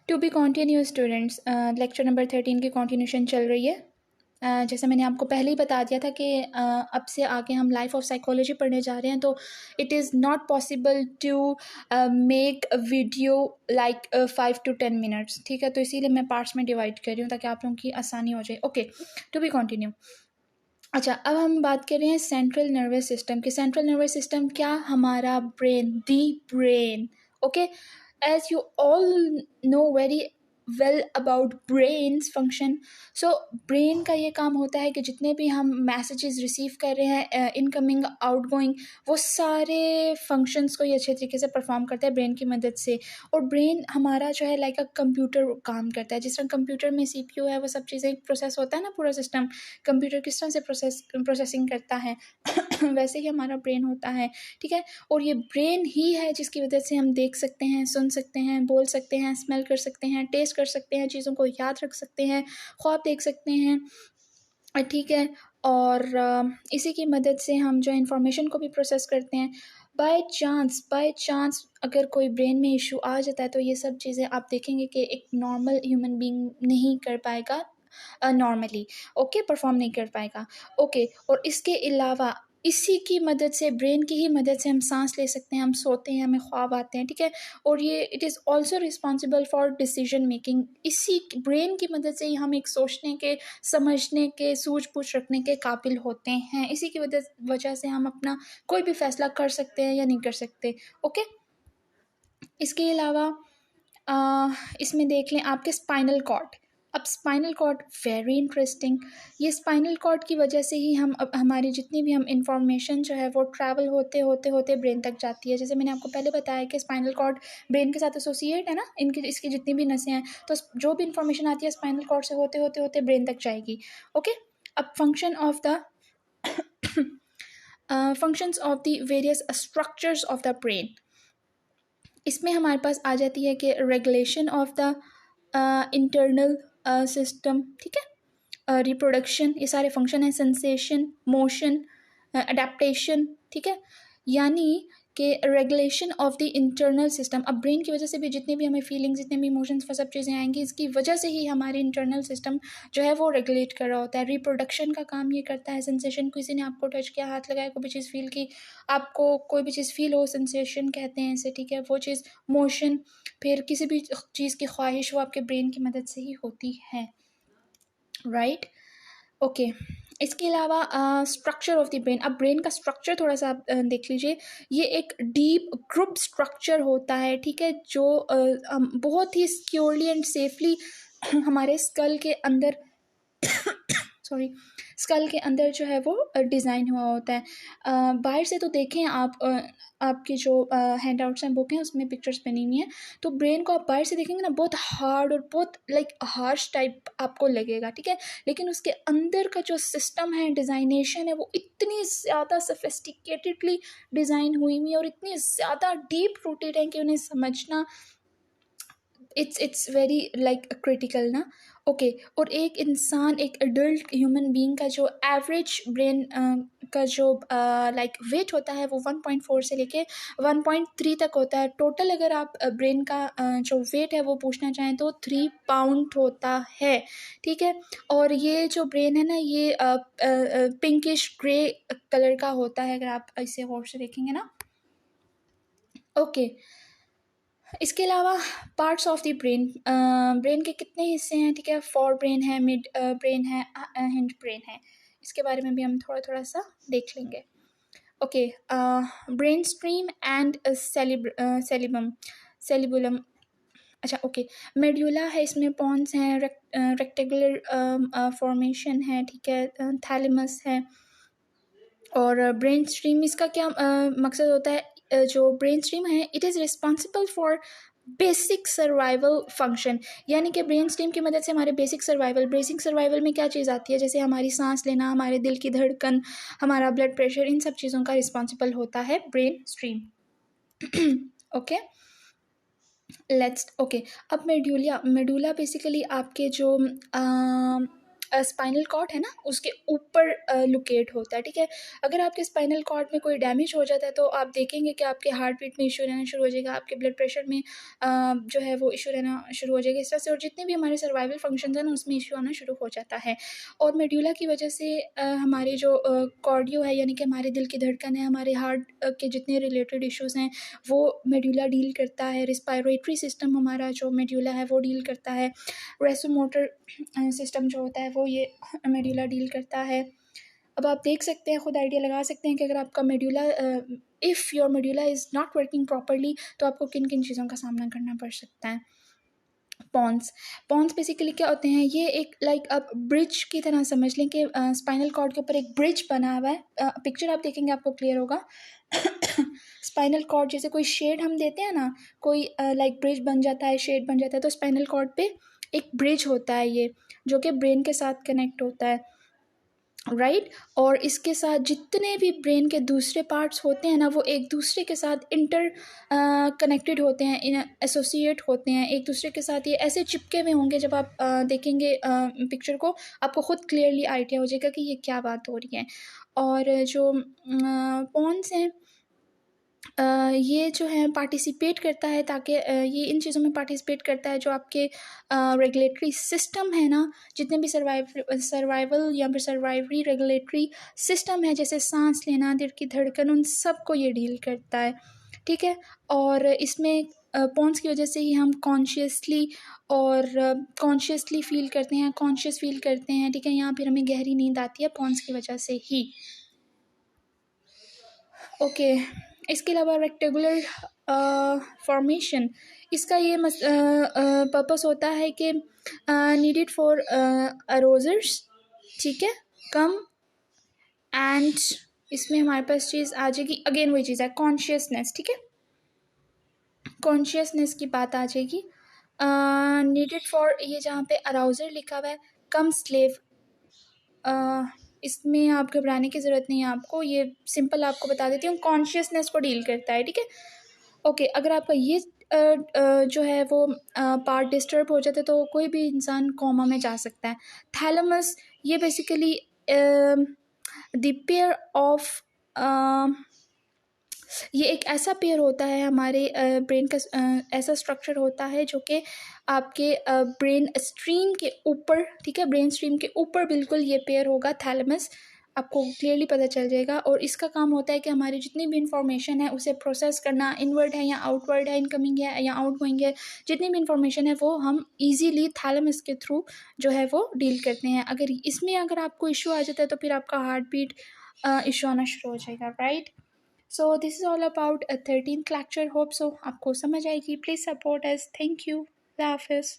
To be continue students, lecture number 13 की continuation चल रही है। जैसे मैंने आपको पहले ही बता दिया था कि अब से आगे हम लाइफ ऑफ साइकोलॉजी पढ़ने जा रहे हैं, तो it is not possible to make a video like 5 to 10 minutes, ठीक है। तो इसीलिए मैं पार्ट्स में डिवाइड कर रही हूँ ताकि आप लोगों की आसानी हो जाए। Okay, to be continue. अच्छा, अब हम बात कर रहे हैं सेंट्रल नर्वस सिस्टम की। सेंट्रल नर्वस सिस्टम क्या? हमारा brain, the brain. Okay, as you all know very well about brain's function. So brain का ये काम होता है कि जितने भी हम मैसेजेस रिसीव कर रहे हैं, इनकमिंग आउटगोइंग, वो सारे फंक्शंस को ये अच्छे तरीके से परफॉर्म करता है ब्रेन की मदद से। और ब्रेन हमारा जो है लाइक अ कंप्यूटर काम करता है। जिस तरह कंप्यूटर में सीपीयू है, वो सब चीज़ें प्रोसेस होता है ना, पूरा सिस्टम कंप्यूटर किस तरह से प्रोसेसिंग करता है वैसे ही हमारा ब्रेन होता है, ठीक है। और ये ब्रेन ही है जिसकी वजह से हम देख सकते हैं, सुन सकते हैं, बोल सकते हैं, स्मेल कर सकते हैं, टेस्ट कर सकते हैं, चीज़ों को याद रख सकते हैं, ख्वाब देख सकते हैं, ठीक है। और इसी की मदद से हम जो इन्फॉर्मेशन को भी प्रोसेस करते हैं। बाय चांस अगर कोई ब्रेन में इशू आ जाता है तो ये सब चीज़ें आप देखेंगे कि एक नॉर्मल ह्यूमन बीइंग नहीं कर पाएगा, नॉर्मली, ओके, परफॉर्म नहीं कर पाएगा। ओके, और इसके अलावा इसी की मदद से, ब्रेन की ही मदद से हम सांस ले सकते हैं, हम सोते हैं, हमें ख्वाब आते हैं, ठीक है। और ये it is also responsible for decision making. इसी ब्रेन की मदद से ही हम एक सोचने के, समझने के, सूझबूझ रखने के काबिल होते हैं। इसी की वजह से हम अपना कोई भी फैसला कर सकते हैं या नहीं कर सकते। ओके, इसके अलावा इसमें देख लें आपके स्पाइनल कॉर्ड। अब स्पाइनल कॉर्ड वेरी इंटरेस्टिंग। ये स्पाइनल कॉर्ड की वजह से ही हम अब हमारी जितनी भी हम इंफॉर्मेशन जो है वो ट्रैवल होते होते होते ब्रेन तक जाती है। जैसे मैंने आपको पहले बताया कि स्पाइनल कॉर्ड ब्रेन के साथ एसोसिएट है ना, इनकी इसकी जितनी भी नसें हैं, तो जो भी इंफॉर्मेशन आती है स्पाइनल कॉर्ड से होते होते होते ब्रेन तक जाएगी। ओके, अब functions of the various structures of the brain. इसमें हमारे पास आ जाती है कि regulation of the internal system, ठीक है, रिप्रोडक्शन, ये सारे फंक्शन हैं, सेंसेशन, मोशन, अडेप्टेशन, ठीक है। यानी कि regulation of the internal system. अब ब्रेन की वजह से भी जितने भी हमें फीलिंग्स, जितने भी इमोशंस, वो सब चीज़ें आएंगी, इसकी वजह से ही हमारी इंटरनल सिस्टम जो है वो रेगुलेट कर रहा होता है। रिप्रोडक्शन का काम ये करता है। सेंसेशन, किसी ने आपको टच किया, हाथ लगाया, कोई भी चीज़ फील की, आपको कोई भी चीज़ फील हो, सेंसेशन कहते हैं इसे, ठीक है, वो चीज़। मोशन, फिर किसी भी चीज़ की ख्वाहिश, वो आपके ब्रेन की मदद से ही होती है, राइट। ओके, इसके अलावा स्ट्रक्चर ऑफ द ब्रेन। अब ब्रेन का स्ट्रक्चर थोड़ा सा आप देख लीजिए। ये एक डीप ग्रुप स्ट्रक्चर होता है, ठीक है, जो बहुत ही सिक्योरली एंड सेफली हमारे स्कल के अंदर सॉरी, स्कल के अंदर जो है वो डिज़ाइन हुआ होता है। बाहर से तो देखें आप, आपकी जो हैंड आउट्स हैं, बुक हैं, उसमें पिक्चर्स बनी हुई हैं, तो ब्रेन को आप बाहर से देखेंगे ना, बहुत हार्ड और बहुत लाइक हार्श टाइप आपको लगेगा, ठीक है। लेकिन उसके अंदर का जो सिस्टम है, डिज़ाइनेशन है, वो इतनी ज़्यादा सफिस्टिकेटेडली डिज़ाइन हुई हुई है और इतनी ज़्यादा डीप रूटेड है कि उन्हें समझना इट्स वेरी लाइक क्रिटिकल ना। ओके, और एक इंसान, एक अडल्ट ह्यूमन बीइंग का जो एवरेज ब्रेन का जो लाइक वेट होता है वो 1.4 से लेके 1.3 तक होता है टोटल। अगर आप ब्रेन का जो वेट है वो पूछना चाहें तो 3 पाउंड होता है, ठीक है। और ये जो ब्रेन है ना, ये पिंकिश ग्रे कलर का होता है, अगर आप इसे गौर से देखेंगे ना। ओके, इसके अलावा parts of the brain. Brain के कितने हिस्से हैं, ठीक है। फोर ब्रेन है, मिड ब्रेन है, हिंड ब्रेन है। इसके बारे में भी हम थोड़ा थोड़ा सा देख लेंगे। Okay, brain stream and cerebellum. अच्छा, ओके, मेड्यूला है, इसमें पॉन्स हैं, रेक्टेंगुलर फॉर्मेशन है, ठीक है, थैलेमस है। और ब्रेन स्ट्रीम, इसका क्या मकसद होता है? जो ब्रेन स्ट्रीम है, it is responsible for basic survival function. यानी कि ब्रेन स्ट्रीम की मदद से हमारे बेसिक सर्वाइवल में क्या चीज़ आती है? जैसे हमारी सांस लेना, हमारे दिल की धड़कन, हमारा ब्लड प्रेशर, इन सब चीज़ों का रिस्पॉन्सिबल होता है brain stream. Okay, let's okay. अब मेडुला बेसिकली आपके जो स्पाइनल कॉर्ड है ना उसके ऊपर लोकेट होता है, ठीक है। अगर आपके स्पाइनल कॉर्ड में कोई डैमेज हो जाता है तो आप देखेंगे कि आपके हार्ट बीट में इशू रहना शुरू हो जाएगा, आपके ब्लड प्रेशर में जो है वो इशू रहना शुरू हो जाएगा इस तरह से, और जितने भी हमारे सर्वाइवल फंक्शन है ना उसमें इशू आना शुरू हो जाता है। और मेड्यूला की वजह से हमारे जो कार्डियो है यानी कि हमारे दिल की धड़कन है, हमारे हार्ट के जितने रिलेटेड इश्यूज़ हैं वो मेड्यूला डील करता है। रिस्पायरेटरी सिस्टम हमारा जो मेड्यूला है वो डील करता है। रेसोमोटर सिस्टम जो होता है वो ये मेड्यूला डील करता है। अब आप देख सकते हैं, खुद आइडिया लगा सकते हैं कि अगर आपका medulla if your medulla is not working properly तो आपको किन किन चीज़ों का सामना करना पड़ सकता है। पॉन्स बेसिकली क्या होते हैं, ये एक लाइक आप ब्रिज की तरह समझ लें कि स्पाइनल कॉर्ड के ऊपर एक ब्रिज बना हुआ है। पिक्चर आप देखेंगे आपको क्लियर होगा। स्पाइनल कॉर्ड जैसे कोई शेड हम देते हैं ना, कोई लाइक ब्रिज बन जाता है, शेड बन जाता है, तो स्पाइनल कॉर्ड पे एक ब्रिज होता है ये, जो कि ब्रेन के साथ कनेक्ट होता है, राइट। और इसके साथ जितने भी ब्रेन के दूसरे पार्ट्स होते हैं ना वो एक दूसरे के साथ इंटर कनेक्टेड होते हैं, एसोसिएट होते हैं एक दूसरे के साथ, ये ऐसे चिपके हुए होंगे। जब आप देखेंगे पिक्चर को आपको खुद क्लियरली आइडिया हो जाएगा कि ये क्या बात हो रही है। और जो पॉन्स हैं ये जो है पार्टिसिपेट करता है ताकि ये इन चीज़ों में पार्टिसिपेट करता है जो आपके रेगुलेटरी सिस्टम है ना, जितने भी सर्वाइवल या फिर सर्वाइवरी रेगुलेटरी सिस्टम है जैसे सांस लेना, दिल की धड़कन, उन सब को ये डील करता है, ठीक है। और इसमें पॉन्स की वजह से ही हम कॉन्शियसली फील करते हैं, कॉन्शियस फील करते हैं, ठीक है। यहाँ फिर हमें गहरी नींद आती है पॉन्स की वजह से ही। ओके इसके अलावा रेक्टेंगुलर फॉर्मेशन, इसका ये पर्पस होता है कि नीडेड फॉर अरोजर्स, ठीक है, कम एंड इसमें हमारे पास चीज़ आ जाएगी, अगेन वही चीज़ है कॉन्शियसनेस, ठीक है, कॉन्शियसनेस की बात आ जाएगी। नीडेड फॉर, ये जहाँ पे अराउजर लिखा हुआ है, कम स्लेव, इसमें आप घबराने की ज़रूरत नहीं है आपको, ये सिंपल आपको बता देती हूँ, कॉन्शियसनेस को डील करता है, ठीक है। ओके अगर आपका ये जो है वो पार्ट डिस्टर्ब हो जाता है तो कोई भी इंसान कोमा में जा सकता है। थैलेमस, ये बेसिकली द पेयर ऑफ, ये एक ऐसा पेयर होता है हमारे ब्रेन का, ऐसा स्ट्रक्चर होता है जो कि आपके ब्रेन स्ट्रीम के ऊपर, ठीक है, ब्रेन स्ट्रीम के ऊपर बिल्कुल ये पेयर होगा थैलेमस, आपको क्लियरली पता चल जाएगा। और इसका काम होता है कि हमारी जितनी भी इंफॉर्मेशन है उसे प्रोसेस करना, इनवर्ड है या आउटवर्ड है, इनकमिंग है या आउटगोइंग है, जितनी भी इंफॉर्मेशन है वो हम इजीली थैलेमस के थ्रू जो है वो डील करते हैं। अगर आपको इशू आ जाता है तो फिर आपका हार्ट बीट इशू आना शुरू हो जाएगा, right. So this is all about a 13th lecture. Hope so आपको समझ आएगी. Please support us. Thank you. Allah Hafiz.